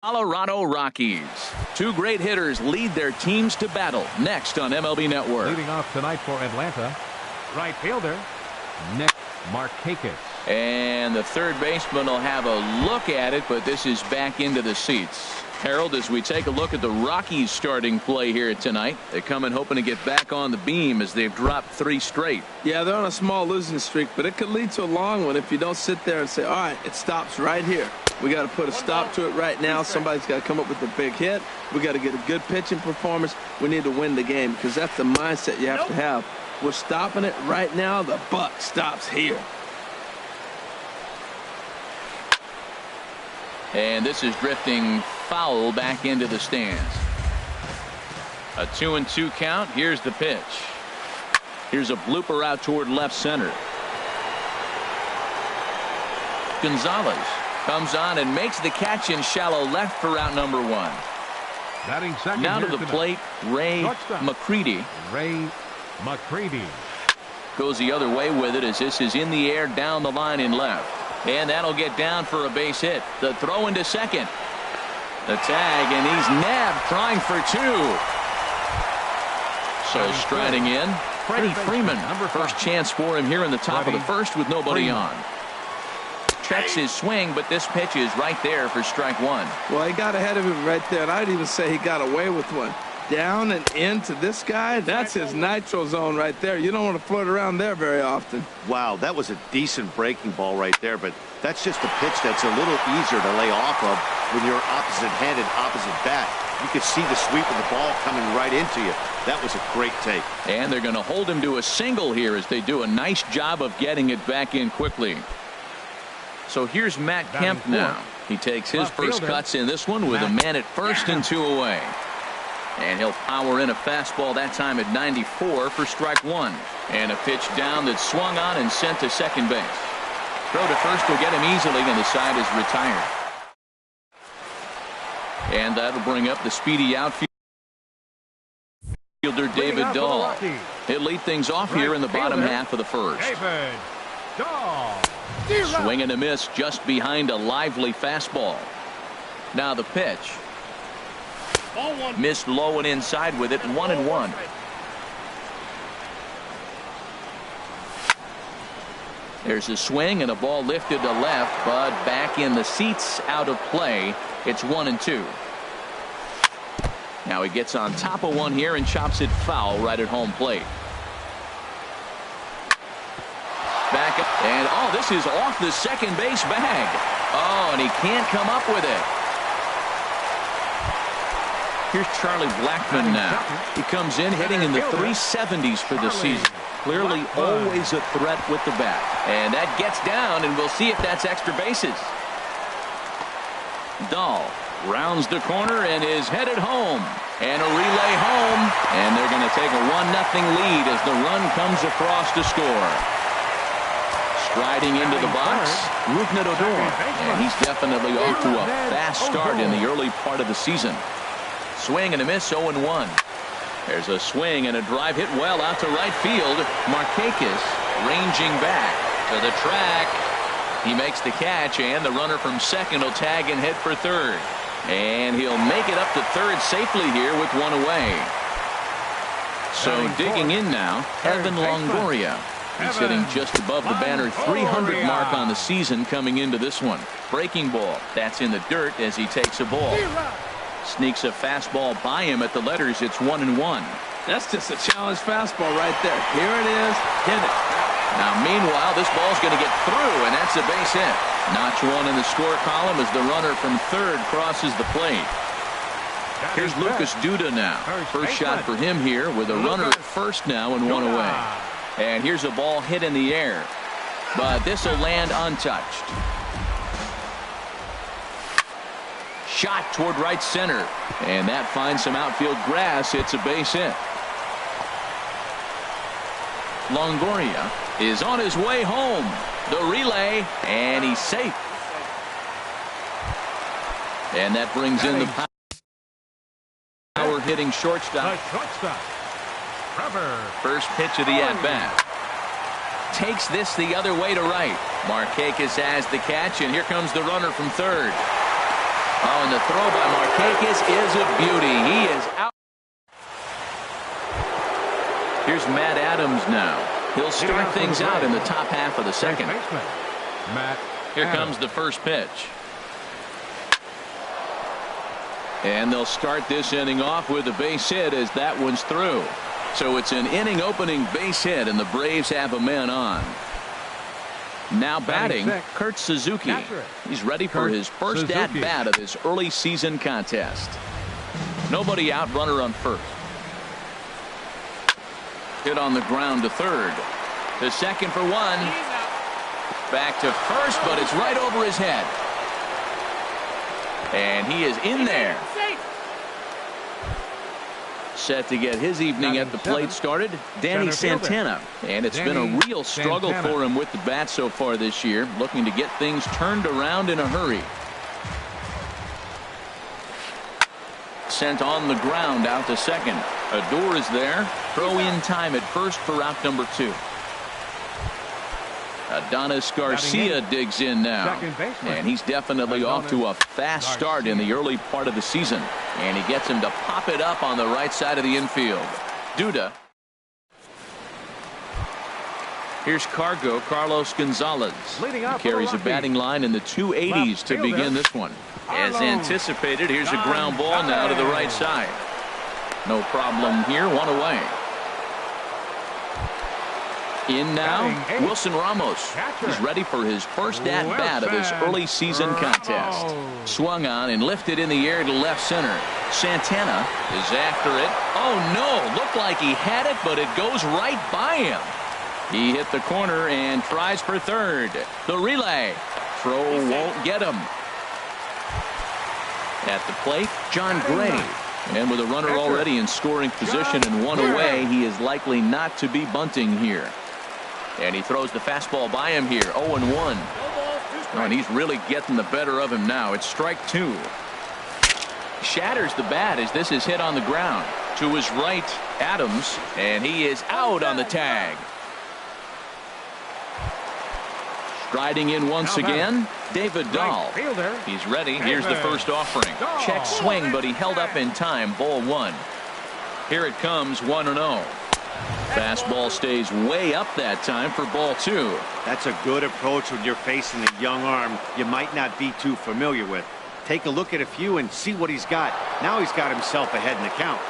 Colorado Rockies. Two great hitters lead their teams to battle. Next on MLB Network. Leading off tonight for Atlanta, right fielder, Nick Markakis. And the third baseman will have a look at it, but this is back into the seats. Harold, as we take a look at the Rockies starting play here tonight, they come in hoping to get back on the beam as they've dropped 3 straight. Yeah, they're on a small losing streak, but it could lead to a long one if you don't sit there and say, all right, it stops right here. We got to put a stop to it right now. Somebody's got to come up with a big hit. We got to get a good pitching performance. We need to win the game because that's the mindset you have to have. We're stopping it right now. The buck stops here. And this is drifting foul back into the stands. A 2-2 count. Here's the pitch. Here's a blooper out toward left center. Gonzalez comes on and makes the catch in shallow left for out number 1. Batting second now to the plate, Ray McCready. Ray McCready goes the other way with it as this is in the air down the line in left. And that'll get down for a base hit. The throw into second. The tag, and he's nabbed trying for 2. So striding in, Freddie Freeman. First chance for him here in the top of the first with nobody on. Checks his swing, but this pitch is right there for strike 1. Well, he got ahead of him right there, and I'd even say he got away with one. Down and into this guy, that's his nitro zone right there. You don't want to float around there very often. Wow, that was a decent breaking ball right there, but that's just a pitch that's a little easier to lay off of when you're opposite-handed, opposite bat. You could see the sweep of the ball coming right into you. That was a great take. And they're going to hold him to a single here as they do a nice job of getting it back in quickly. So here's Matt Kemp now. He takes his first cuts in this one with a man at first and 2 away. And he'll power in a fastball that time at 94 for strike 1. And a pitch down that's swung on and sent to second base. Throw to first will get him easily, and the side is retired. And that'll bring up the speedy outfielder David Dahl. He'll lead things off here in the bottom half of the first. David Dahl. Swing and a miss just behind a lively fastball. Now the pitch. Missed low and inside with it. 1-1. There's a swing and a ball lifted to left, but back in the seats, out of play. It's 1-2. Now he gets on top of one here and chops it foul right at home plate. Back up, and oh, this is off the second base bag. Oh, and he can't come up with it. Here's Charlie Blackmon now. He comes in hitting in the 370s for the season. Clearly always a threat with the bat. And that gets down, and we'll see if that's extra bases. Dahl rounds the corner and is headed home. And a relay home. And they're going to take a 1-0 lead as the run comes across to score. Striding into the box, Rougned Odor. And he's definitely off to a fast start in the early part of the season. Swing and a miss, 0-1. There's a swing and a drive hit well out to right field. Markakis ranging back to the track. He makes the catch, and the runner from second will tag and head for third. And he'll make it up to third safely here with 1 away. So digging in now, Evan Longoria. He's sitting just above the banner 300 mark on the season coming into this one. Breaking ball. That's in the dirt as he takes a ball. Sneaks a fastball by him at the letters. It's 1-1. That's just a challenge fastball right there. Here it is. Hit it. Now, meanwhile, this ball's going to get through, and that's a base hit. Notch 1 in the score column as the runner from third crosses the plate. Here's Lucas Duda now. First shot for him here with a runner at first now and 1 away. And here's a ball hit in the air. But this will land untouched. Shot toward right center. And that finds some outfield grass. It's a base hit. Longoria is on his way home. The relay, and he's safe. And that brings in the power hitting shortstop. First pitch of the at-bat. Takes this the other way to right. Markakis has the catch, and here comes the runner from third. Oh, and the throw by Markakis is a beauty. He is out. Here's Matt Adams now. He'll start things out in the top half of the second. Here comes the first pitch. And they'll start this inning off with a base hit as that one's through. So it's an inning opening base hit, and the Braves have a man on. Now batting, Kurt Suzuki. He's ready for his first at-bat of this early season contest. Nobody out, runner on first. Hit on the ground to third. To second for one. Back to first, but it's right over his head. And he is in there. Set to get his evening at the plate started, Danny Santana. And it's been a real struggle for him with the bat so far this year, looking to get things turned around in a hurry. Sent on the ground out to second. Adore is there. Throw in time at first for out number 2. Adonis Garcia digs in now, and he's definitely off to a fast start in the early part of the season, and he gets him to pop it up on the right side of the infield. Duda. Here's Carlos Gonzalez. He carries a batting line in the 280s to begin this one. As anticipated, here's a ground ball now to the right side. No problem here, one away. In now, Wilson Ramos. He's ready for his first at-bat of his early season contest. Swung on and lifted in the air to left center. Santana is after it. Oh, no. Looked like he had it, but it goes right by him. He hit the corner and tries for third. The relay. Throw won't get him. At the plate, John Gray. And with a runner already in scoring position and one away, he is likely not to be bunting here. And he throws the fastball by him here. 0-1. Oh, and he's really getting the better of him now. It's strike 2. Shatters the bat as this is hit on the ground. To his right, Adams. And he is out on the tag. Striding in once again, David Dahl. He's ready. Here's the first offering. Check swing, but he held up in time. Ball 1. Here it comes, 1-0. Fastball stays way up that time for ball 2. That's a good approach when you're facing a young arm you might not be too familiar with. Take a look at a few and see what he's got. Now he's got himself ahead in the count.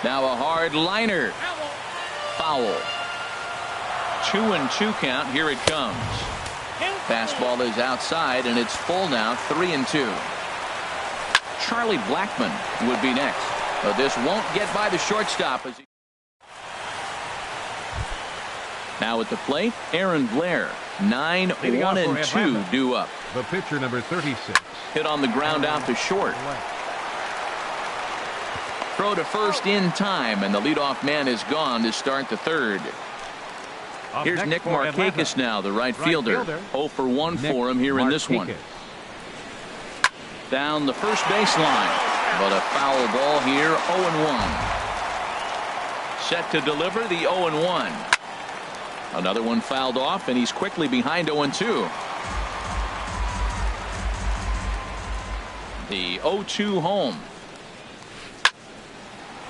Now a hard liner. Foul. 2-2 count. Here it comes. Fastball is outside, and it's full now. 3-2. Charlie Blackmon would be next. But this won't get by the shortstop. Now at the plate, Aaron Blair. 9-1-2 due up. The pitcher, number 36. Hit on the ground out to short. Throw to first in time, and the leadoff man is gone to start the third. Here's Nick Markakis now, the right fielder. 0 for 1 for him here in this one. Down the first baseline. But a foul ball here, 0-1. Set to deliver the 0-1. Another one fouled off, and he's quickly behind 0-2. The 0-2 home.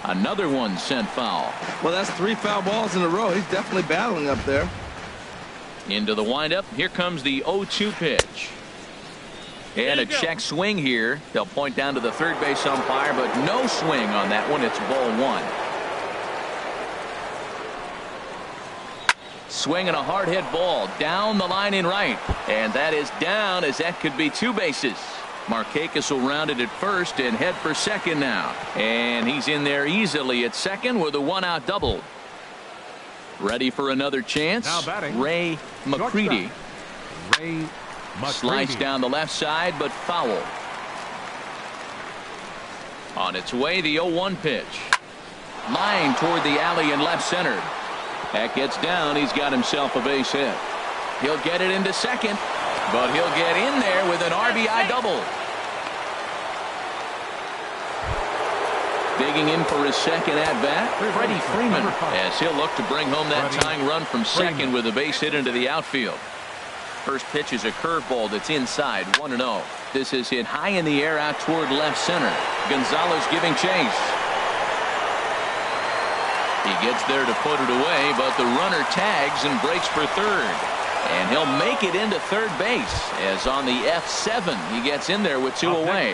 Another one sent foul. Well, that's 3 foul balls in a row. He's definitely battling up there. Into the windup. Here comes the 0-2 pitch. And a check swing here. They'll point down to the third base umpire, but no swing on that one. It's ball 1. Swinging a hard hit ball down the line in right. And that is down, as that could be 2 bases. Markakis will round it at first and head for second now. And he's in there easily at second with a 1-out double. Ready for another chance. Ray McCready. Slice down the left side, but foul. On its way, the 0-1 pitch. Line toward the alley in left center. That gets down. He's got himself a base hit. He'll get it into second, but he'll get in there with an RBI double. Digging in for his second at-bat, Freddie Freeman, as he'll look to bring home that tying run from second with a base hit into the outfield. First pitch is a curveball that's inside, 1-0. This is hit high in the air out toward left center. Gonzalez giving chase. He gets there to put it away, but the runner tags and breaks for third. And he'll make it into third base, as on the F7 he gets in there with two away.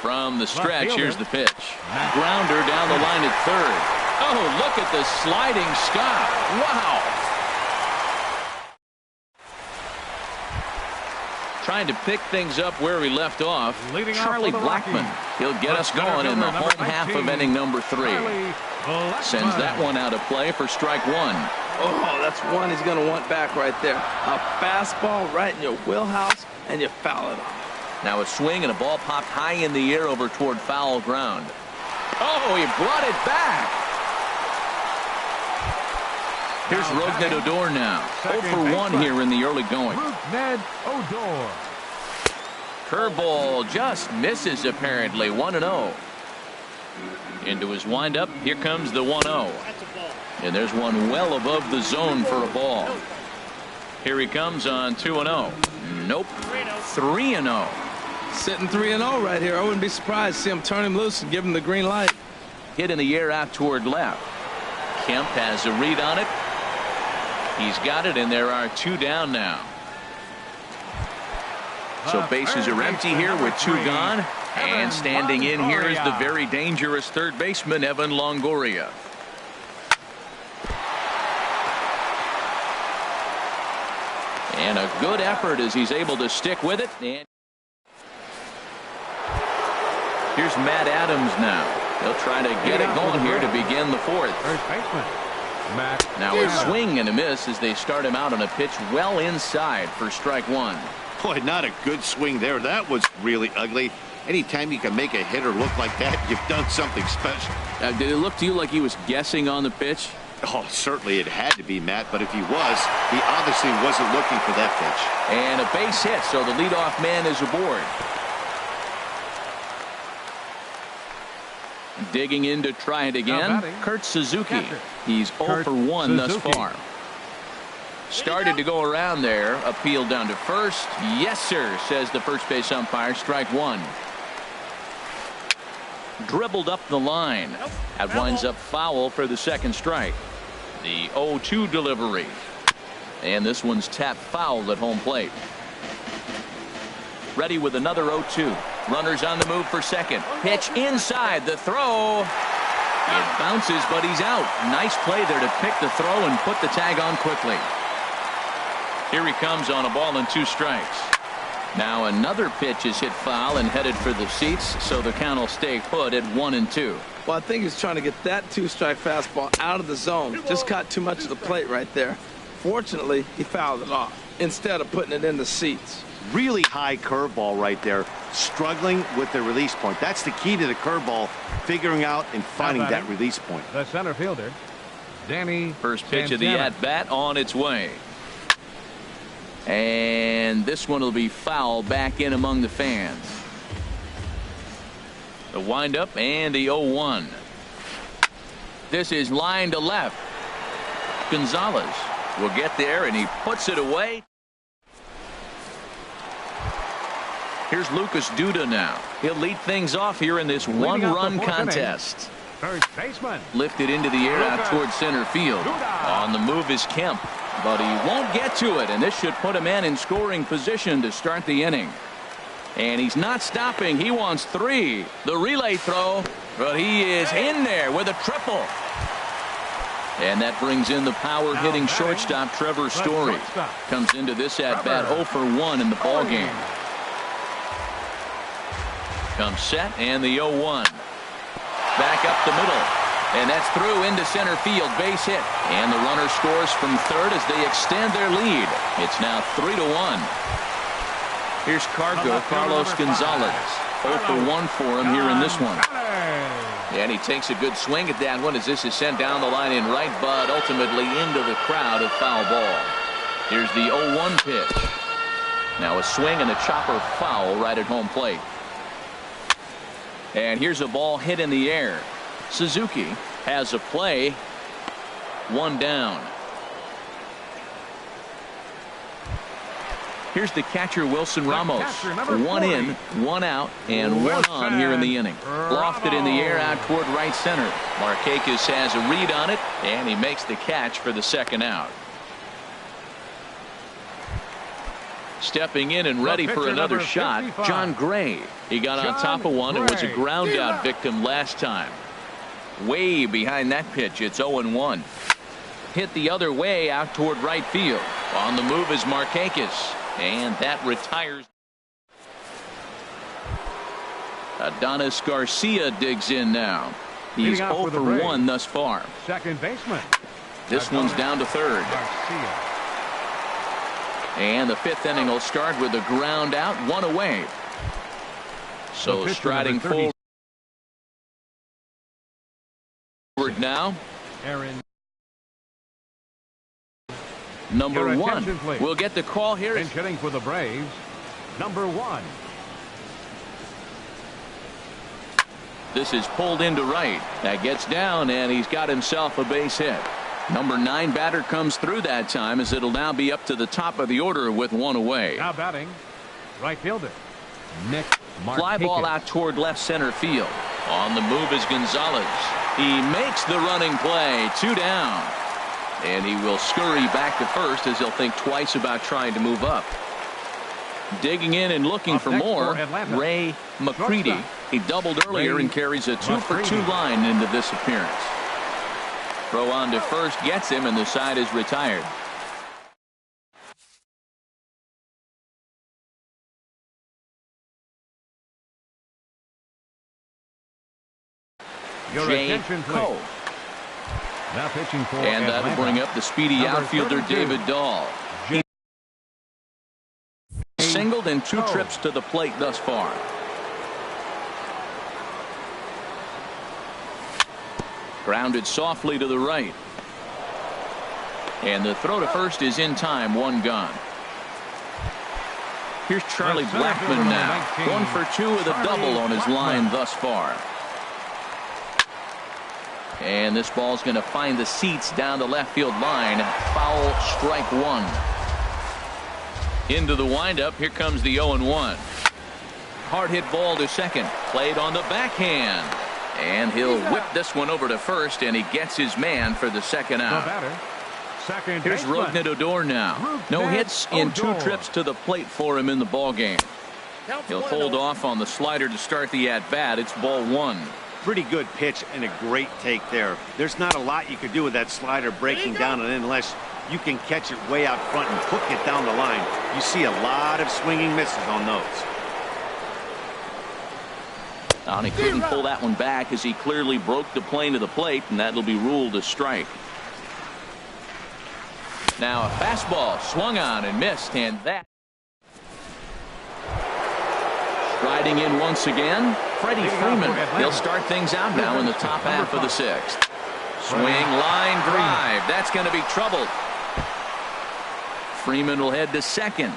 From the stretch, here's the pitch. Grounder down the line at third. Oh, look at the sliding stop. Wow. Trying to pick things up where we left off. Charlie Blackmon. He'll get us going in the home half of inning number 3. Sends that one out of play for strike 1. Oh, that's one he's going to want back right there. A fastball right in your wheelhouse, and you foul it off. Now a swing and a ball popped high in the air over toward foul ground. Oh, he brought it back. Here's Rougned Odor now. 0 for 1 here in the early going. Rougned Odor. Curveball just misses apparently. 1-0. Into his windup. Here comes the 1-0. And there's one well above the zone for a ball. Here he comes on 2-0. Nope. 3-0. Sitting 3-0 right here. I wouldn't be surprised to see him turn him loose and give him the green light. Hit in the air out toward left. Kemp has a read on it. He's got it, and there are 2 down now. So bases are empty here with 2 gone. And standing in here is the very dangerous third baseman, Evan Longoria. And a good effort as he's able to stick with it. And here's Matt Adams now. He'll try to get it going here to begin the 4th. First baseman. Now a swing and a miss as they start him out on a pitch well inside for strike 1. Boy, not a good swing there. That was really ugly. Anytime you can make a hitter look like that, you've done something special. Did it look to you like he was guessing on the pitch? Oh, certainly it had to be, Matt, but if he was, he obviously wasn't looking for that pitch. And a base hit, so the leadoff man is aboard. Digging in to try it again, Kurt Suzuki. He's 0 for 1 thus far. Started to go around there. Appeal down to first. Yes, sir, says the first base umpire. Strike 1. Dribbled up the line. That winds up foul for the second strike. The 0-2 delivery. And this one's tapped foul at home plate. Ready with another 0-2. Runners on the move for second. Pitch inside. The throw. It bounces, but he's out. Nice play there to pick the throw and put the tag on quickly. Here he comes on a ball and 2 strikes. Now another pitch is hit foul and headed for the seats, so the count will stay put at 1-2. Well, I think he's trying to get that 2-strike fastball out of the zone. Just caught too much of the plate right there. Fortunately, he fouled it off instead of putting it in the seats. Really high curveball right there. Struggling with the release point. That's the key to the curveball, figuring out and finding that release point. The center fielder, Danny. First pitch of the at-bat on its way. And this one will be foul back in among the fans. The windup and the 0-1. This is line to left. Gonzalez will get there, and he puts it away. Here's Lucas Duda now. He'll lead things off here in this one-run contest. First baseman. Lifted into the air out towards center field. On the move is Kemp, but he won't get to it, and this should put a man in scoring position to start the inning. And he's not stopping. He wants 3. The relay throw, but he is in there with a triple. And that brings in the power-hitting shortstop Trevor Story. Comes into this at-bat 0 for 1 in the ballgame. Comes set, and the 0-1. Back up the middle. And that's through into center field. Base hit. And the runner scores from third as they extend their lead. It's now 3-1. Here's Carlos Gonzalez. 0 for 1 for him here in this one. And he takes a good swing at that one as this is sent down the line in right, but ultimately into the crowd of foul ball. Here's the 0-1 pitch. Now a swing and a chopper foul right at home plate. And here's a ball hit in the air. Suzuki has a play. 1 down. Here's the catcher, Wilson Ramos. catcher, number 1 40. in, 1 out, and 1 on here in the inning. Lofted in the air out toward right center. Markakis has a read on it, and he makes the catch for the second out. Stepping in and ready for another shot, 55. John Gray. He got on top of one and was a Gray. ground out victim last time. Way behind that pitch. It's 0-1. Hit the other way out toward right field. On the move is Markakis, and that retires. Adonis Garcia digs in now. He's Leading off 0 for the for Braves. 1 thus far. Second baseman. This one's down to third. Garcia. And the 5th inning will start with a ground out, 1 away. So pitcher, striding number 30. forward now. Aaron. Number Your 1. attention, please. We'll get the call here. Pinch hitting for the Braves. Number 1. This is pulled into right. That gets down, and he's got himself a base hit. Number 9 batter comes through that time, as it'll now be up to the top of the order with 1 away. Now batting, right fielder, Nick Markakis. Fly ball out toward left center field. On the move is Gonzalez. He makes the running play. 2 down. And he will scurry back to first, as he'll think twice about trying to move up. Digging in and looking Up for next more, for Atlanta. Ray McCready. Shortstop. He doubled earlier Ray and carries a 2 for 2 McCready. line into this appearance. Throw on to first gets him, and the side is retired. Your Jay attention, please. Coe. Now pitching for And that'll Atlanta. bring up the speedy Number outfielder 32. David Dahl. Jay Singled and 2 Coe. trips to the plate thus far. Grounded softly to the right. And the throw to first is in time. 1 gone. Here's Charlie The center Blackmon fielder, now. 19, 1 for 2 with a Charlie double on his Blackmon. line thus far. And this ball's going to find the seats down the left field line. Foul, strike 1. Into the windup. Here comes the 0-1. Hard hit ball to second. Played on the backhand. And he'll whip this one over to first, and he gets his man for the second The out. batter, second Here's baseman. Rougned Odor now. No Rougned hits in 2 Odor. trips to the plate for him in the ball game. He'll hold off on the slider to start the at-bat. It's ball 1. Pretty good pitch and a great take there. There's not a lot you could do with that slider breaking down, and unless you can catch it way out front and hook it down the line, you see a lot of swinging misses on those. And he couldn't pull that one back, as he clearly broke the plane to the plate, and that'll be ruled a strike. Now a fastball swung on and missed, and that. Striding in once again, Freddie Leading off Freeman. for Atlanta. He'll start things out now in the top half of the 6th. Swing, line drive. That's going to be trouble. Freeman will head to second.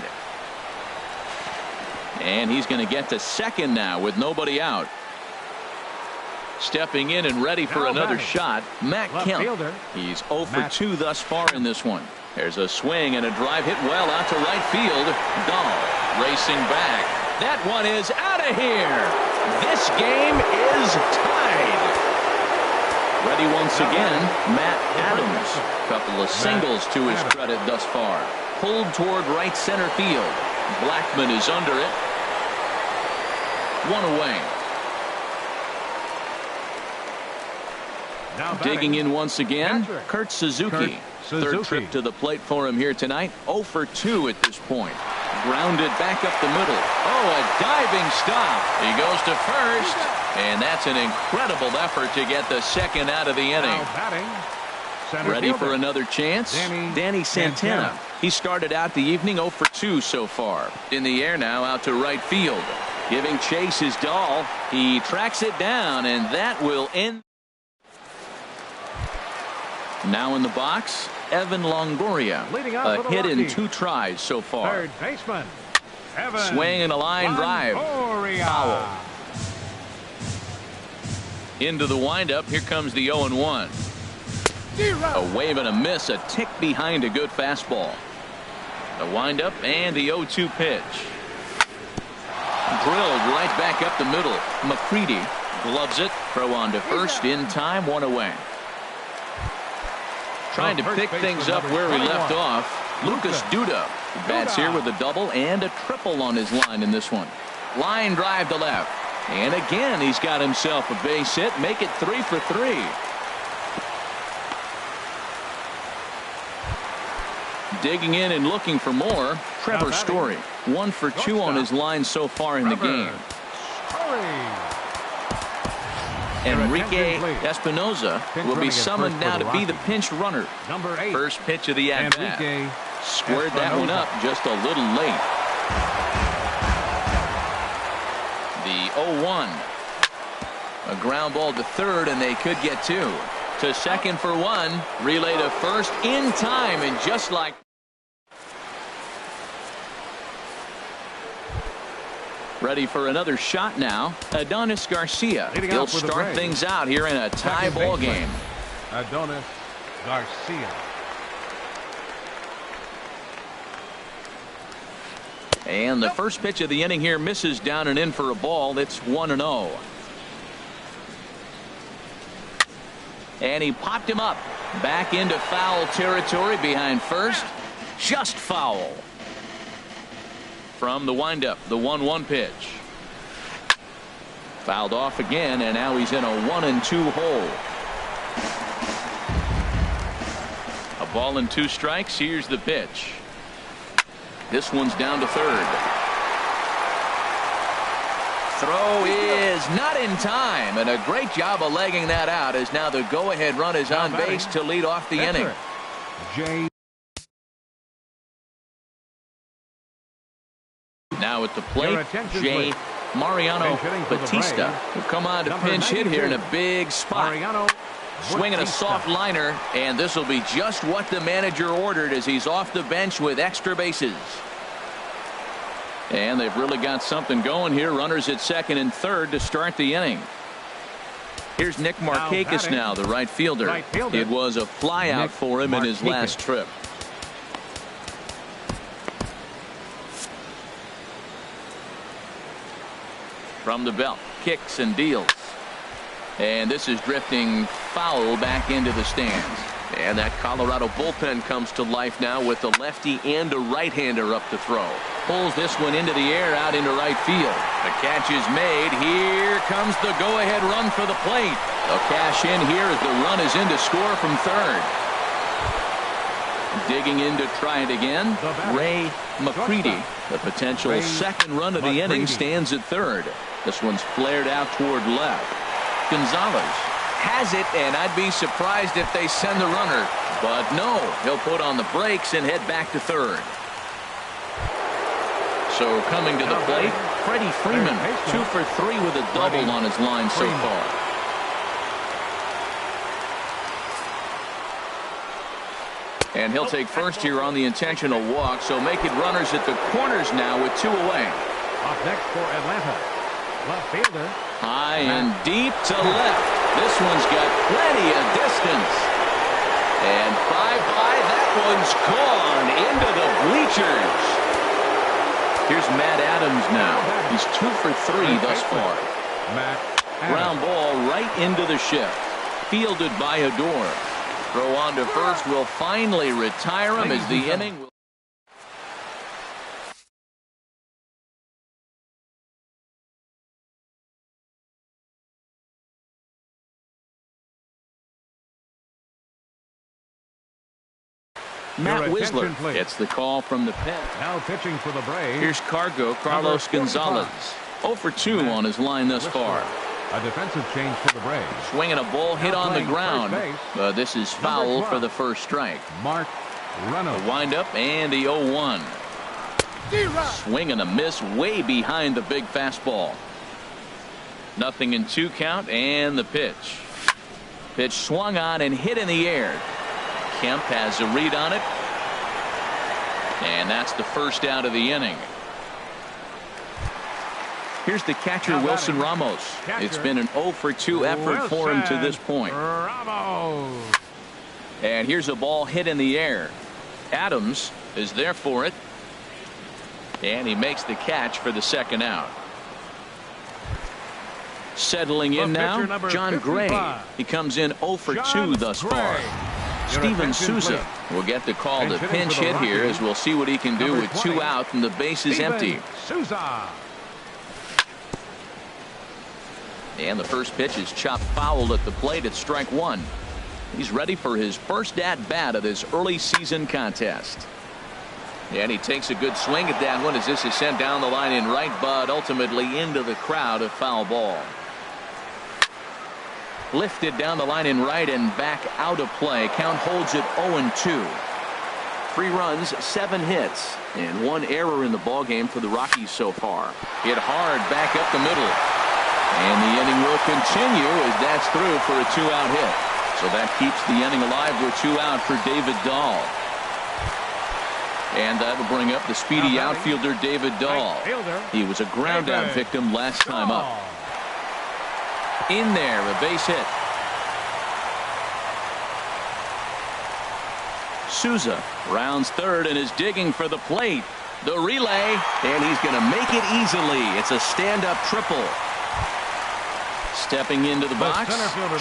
And he's going to get to second now with nobody out. Stepping in and ready for Now another batting. shot, Matt Left Kemp. fielder. He's 0 for Matt 2 thus far in this one. There's a swing and a drive hit well out to right field. Dahl racing back. That one is out of here. This game is tied. Ready once again, Matt Adams. Couple of singles to his credit thus far. Pulled toward right center field. Blackmon is under it. 1 away. Now batting, Digging in once again, Patrick. Kurt Suzuki. Kurt Third Suzuki. trip to the plate for him here tonight. 0 for 2 at this point. Grounded back up the middle. Oh, a diving stop. He goes to first. And that's an incredible effort to get the second out of the inning. Now batting, center Ready fielder. for another chance? Danny Santana. Santana. He started out the evening 0 for 2 so far. In the air now out to right field. Giving chase is Dahl. He tracks it down, and that will end. Now in the box, Evan Longoria. Leading off A for the hit in Rockies. 2 tries so far. Third baseman, Evan Swing and a line drive. Longoria. Foul. Into the windup. Here comes the 0-1. A wave and a miss. A tick behind a good fastball. The windup and the 0-2 pitch. Drilled right back up the middle. McCready gloves it. Throw on to first in time, 1 away. Trying to pick things up where he left off. Lucas Duda bats here with a double and a triple on his line in this one. Line drive to left. And again, he's got himself a base hit. Make it 3 for 3. Digging in and looking for more. Trevor Story. 1 for 2 on his line so far in the game. Enrique Espinoza will be summoned now to be the pinch runner. First pitch of the at-bat. Squared that one up just a little late. The 0-1. A ground ball to third, and they could get 2. To second for 1. Relay to first in time, and just like ready for another shot now. Adonis Garcia. He'll start things out here in a tie ball game. Adonis Garcia. And the first pitch of the inning here misses down and in for a ball. It's 1-0. And he popped him up. Back into foul territory behind first. Just foul. From the windup, the 1-1 pitch. Fouled off again, and now he's in a 1-2 hole. A ball and 2 strikes. Here's the pitch. This one's down to third. Throw is not in time, and a great job of legging that out, as now the go-ahead run is on base to lead off the inning. Now at the plate, Jay Mariano Batista will come on to pinch hit here in a big spot. Swinging a soft liner, and this will be just what the manager ordered as he's off the bench with extra bases. And they've really got something going here. Runners at second and third to start the inning. Here's Nick Markakis now, the right fielder. It was a flyout for him in his last trip. From the belt, kicks and deals. And this is drifting foul back into the stands. And that Colorado bullpen comes to life now with a lefty and a right-hander up to throw. Pulls this one into the air out into right field. The catch is made. Here comes the go-ahead run for the plate. They'll cash in here as the run is in to score from third. Digging in to try it again, Ray McCready. The potential second run of the inning stands at third. This one's flared out toward left. Gonzalez has it, and I'd be surprised if they send the runner. But no, he'll put on the brakes and head back to third. So coming to the plate, Freddie Freeman, 2 for 3 with a double on his line so far. And he'll take first here on the intentional walk, so make it runners at the corners now with 2 away. Up next for Atlanta, left fielder. High and deep to left. This one's got plenty of distance. And bye-bye, that one's gone into the bleachers. Here's Matt Adams now. He's 2 for 3 thus far. Ground ball right into the shift. Fielded by Adore. Throw on to first will finally retire him as the inning will. Matt Wisler gets the call from the pen. Now pitching for the Braves. Here's Carlos Gonzalez. 0 for 2 on his line thus far. A defensive change for the Braves. Swinging a ball hit on the ground. This is foul for the first strike. Mark Reynolds. The windup and the 0-1. Swing and a miss way behind the big fastball. Nothing in 2 count, and the pitch. Pitch swung on and hit in the air. Kemp has a read on it. And that's the first out of the inning. Here's the catcher, Wilson Ramos. It's been an 0 for 2 effort for him to this point. Ramos. And here's a ball hit in the air. Adams is there for it. And he makes the catch for the second out. Settling in now, John 55. Gray. He comes in 0 for 2 thus far. Steven Souza will get the call to pinch hit here, as we'll see what he can do with 2 out and the base is empty. Souza. And the first pitch is chopped foul at the plate at strike 1. He's ready for his first at-bat of this early season contest. And he takes a good swing at that one as this is sent down the line in right, but ultimately into the crowd, a foul ball. Lifted down the line in right and back out of play. Count holds it 0-2. 3 runs, 7 hits, and 1 error in the ballgame for the Rockies so far. Hit hard back up the middle. And the inning will continue as that's through for a 2-out hit. So that keeps the inning alive with 2 out for David Dahl. And that'll bring up the speedy outfielder David Dahl. He was a ground out victim last time up. In there, a base hit. Souza rounds third and is digging for the plate. The relay, and he's going to make it easily. It's a stand-up triple. Stepping into the box,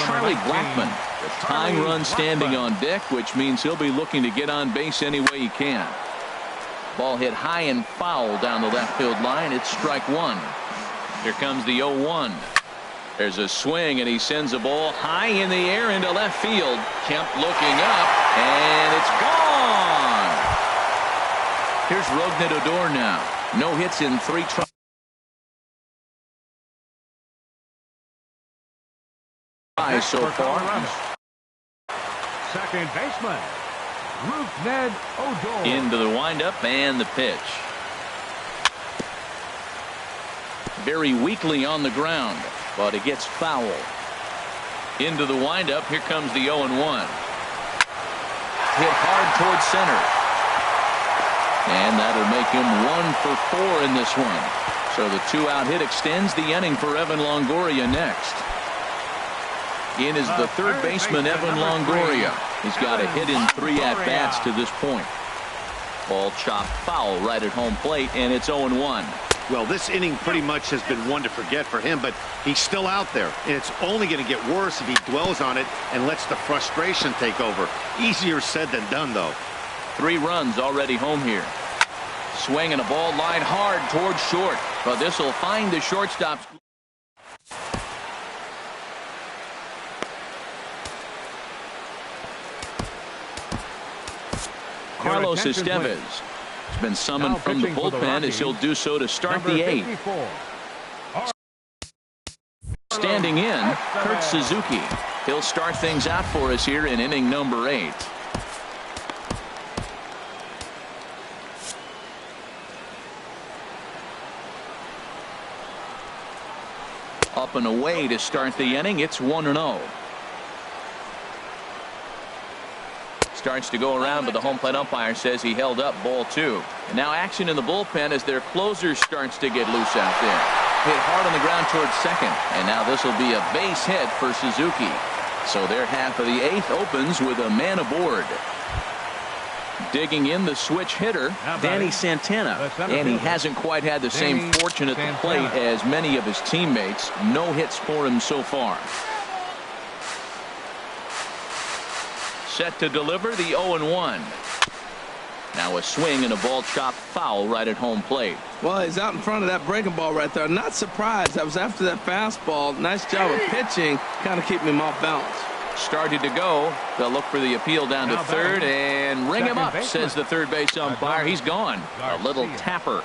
Charlie Blackmon. The tying run standing on deck, which means he'll be looking to get on base any way he can. Ball hit high and foul down the left field line. It's strike 1. Here comes the 0-1. There's a swing, and he sends a ball high in the air into left field. Kemp looking up, and it's gone. Here's Rougned Odor now. No hits in 3 tries so far. Second baseman, Rougned Odor. Into the windup and the pitch. Very weakly on the ground, but it gets foul. Into the windup. Here comes the 0-1. Hit hard towards center. And that'll make him 1 for 4 in this one. So the 2-out hit extends the inning for Evan Longoria next. In is the third baseman, Evan Longoria. He's got a hit in 3 at-bats to this point. Ball chopped foul right at home plate, and it's 0-1. Well, this inning pretty much has been one to forget for him, but he's still out there, and it's only going to get worse if he dwells on it and lets the frustration take over. Easier said than done, though. 3 runs already home here. Swinging a ball line hard towards short, but this will find the shortstop. Carlos Estevez has been summoned from the bullpen as he'll do so to start the 8th. Standing in, Kurt Suzuki. He'll start things out for us here in inning number 8. Up and away to start the inning. It's 1-0. Starts to go around, but the home plate umpire says he held up ball 2. And now action in the bullpen as their closer starts to get loose out there. Hit hard on the ground towards second. And now this will be a base hit for Suzuki. So their half of the 8th opens with a man aboard. Digging in the switch hitter, Danny Santana. And he hasn't quite had the same fortune at the plate as many of his teammates. No hits for him so far. Set to deliver the 0-1. Now a swing and a ball chopped foul right at home plate. Well, he's out in front of that breaking ball right there. Not surprised. That was after that fastball. Nice job of pitching, kind of keeping him off balance. Started to go. They'll look for the appeal down to third and ring him up, says the third base umpire. He's gone. A little tapper.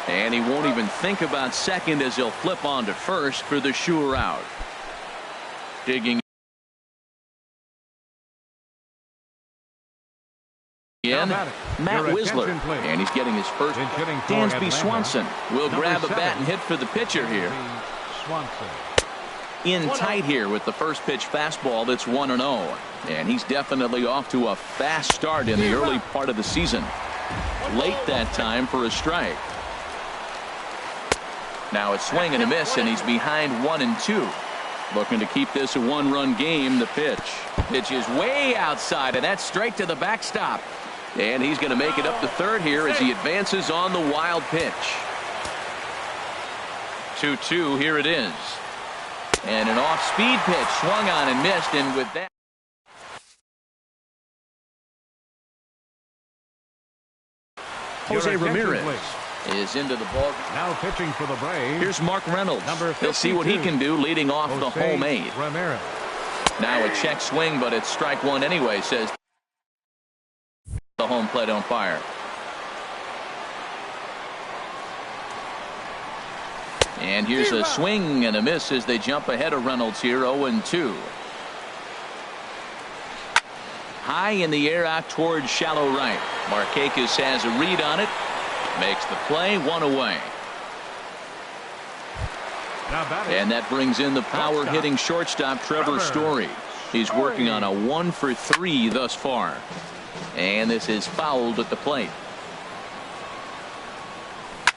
And he won't even think about second as he'll flip on to first for the sure out. Digging in, Matt Wisler, and he's getting his first. Dansby Swanson will grab a bat and hit for the pitcher here. In tight here with the first pitch fastball. That's 1-0, and he's definitely off to a fast start in the early part of the season. Late that time for a strike. Now a swing and a miss, and he's behind 1-2. Looking to keep this a 1-run game. The pitch is way outside, and that's straight to the backstop. And he's going to make it up to third here as he advances on the wild pitch. 2-2, here it is. And an off-speed pitch swung on and missed, and with that, Jose Ramirez is into the ball. Now pitching for the Braves. Here's Mark Reynolds. He'll see what he can do leading off the home 8. Ramirez. Now a check swing, but it's strike one anyway, says the home plate umpire. And here's a swing and a miss as they jump ahead of Reynolds here, 0-2. High in the air out towards shallow right. Markakis has a read on it. Makes the play, 1 away. And that brings in the power hitting shortstop Trevor Story. He's working on a 1 for 3 thus far. And this is fouled at the plate.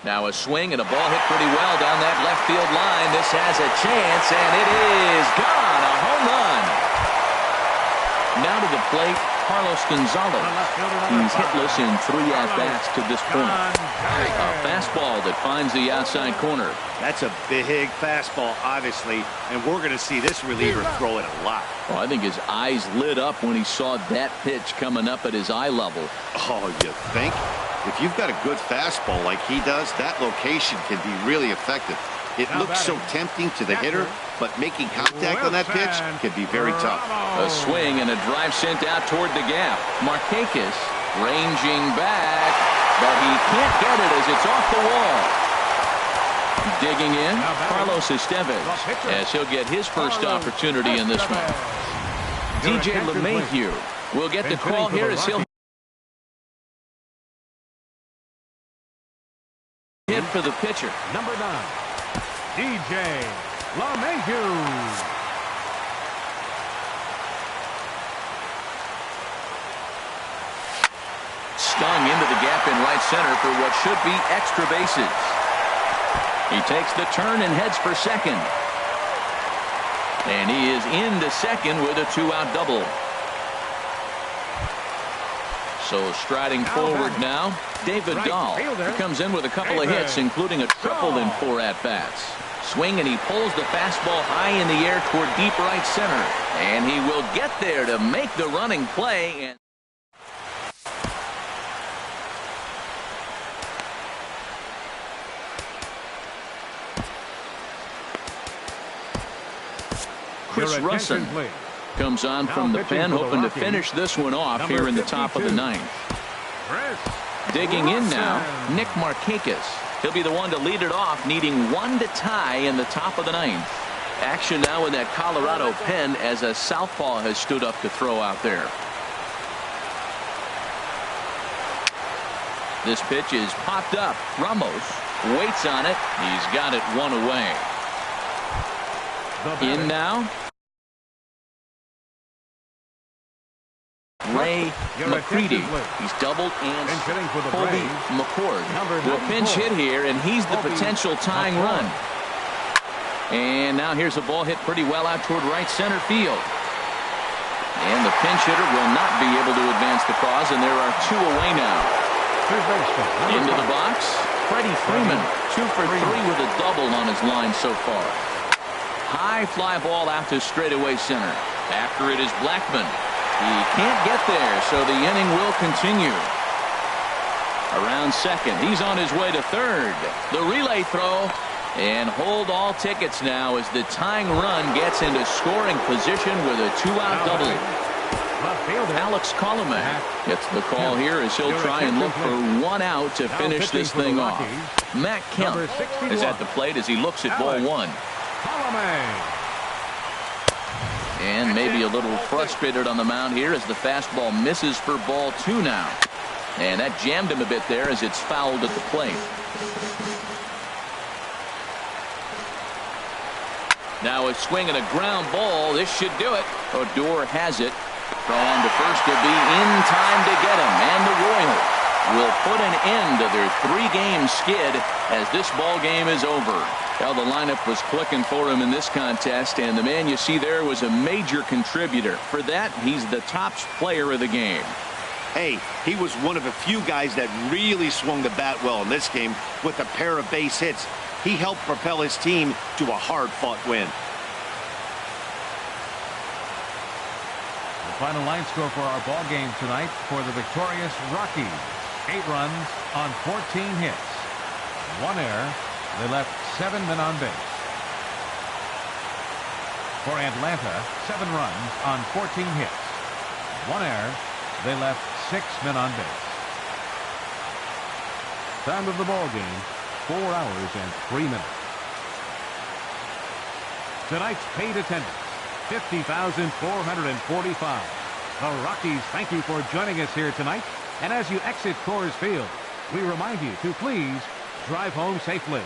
Now a swing and a ball hit pretty well down that left field line. This has a chance, and it is gone. A home run. Now to the plate, Carlos Gonzalez. He's hitless in 3 at-bats to this point. A fastball that finds the outside corner. That's a big fastball, obviously, and we're going to see this reliever throw it a lot. Well, I think his eyes lit up when he saw that pitch coming up at his eye level. Oh, you think? If you've got a good fastball like he does, that location can be really effective. It looks so tempting to the hitter, but making contact on that pitch can be very tough. A swing and a drive sent out toward the gap. Markakis ranging back, but he can't get it as it's off the wall. Digging in, Carlos Estevez, as he'll get his first opportunity in this one. DJ LeMahieu will get the call here as he'll hit for the pitcher. Number 9, DJ LeMahieu. Stung into the gap in right center for what should be extra bases. He takes the turn and heads for second. And he is into second with a 2-out double. So striding forward now, David Dahl. He comes in with a couple of hits, including a triple in 4 at-bats. Swing, and he pulls the fastball high in the air toward deep right center. And he will get there to make the running play. And Chris Russin comes on from the pen, hoping to finish this one off here in the top of the 9th. Digging in now, Nick Markakis. He'll be the one to lead it off, needing 1 to tie in the top of the 9th. Action now in that Colorado pen as a southpaw has stood up to throw out there. This pitch is popped up. Ramos waits on it. He's got it 1 away. In now, Ray McCready. He's doubled, and Colby McCord will pinch hit here, and he's the potential tying run. And now here's a ball hit pretty well out toward right center field. And the pinch hitter will not be able to advance the cause, and there are 2 away now. Into the box, Freddie Freeman, 2 for 3 with a double on his line so far. High fly ball out to straightaway center. After it is Blackman. He can't get there, so the inning will continue. Around second, he's on his way to third. The relay throw, and hold all tickets now as the tying run gets into scoring position with a 2-out double. Alex Colomé gets the call here as he'll try and look for 1 out to finish this thing off. Matt Kemp is at the plate as he looks at ball 1. And maybe a little frustrated on the mound here as the fastball misses for ball 2 now. And that jammed him a bit there as it's fouled at the plate. Now a swing and a ground ball. This should do it. Odor has it. Throw on to first will be in time to get him. And the Royals will put an end to their 3-game skid as this ball game is over. Well, the lineup was clicking for him in this contest, and the man you see there was a major contributor. For that, he's the top player of the game. Hey, he was one of a few guys that really swung the bat well in this game with a pair of base hits. He helped propel his team to a hard-fought win. The final line score for our ball game tonight for the victorious Rockies: 8 runs on 14 hits, 1 error. They left 7 men on base. For Atlanta, 7 runs on 14 hits, 1 error. They left 6 men on base. Time of the ball game, 4 hours and 3 minutes. Tonight's paid attendance, 50,445. The Rockies thank you for joining us here tonight. And as you exit Coors Field, we remind you to please drive home safely.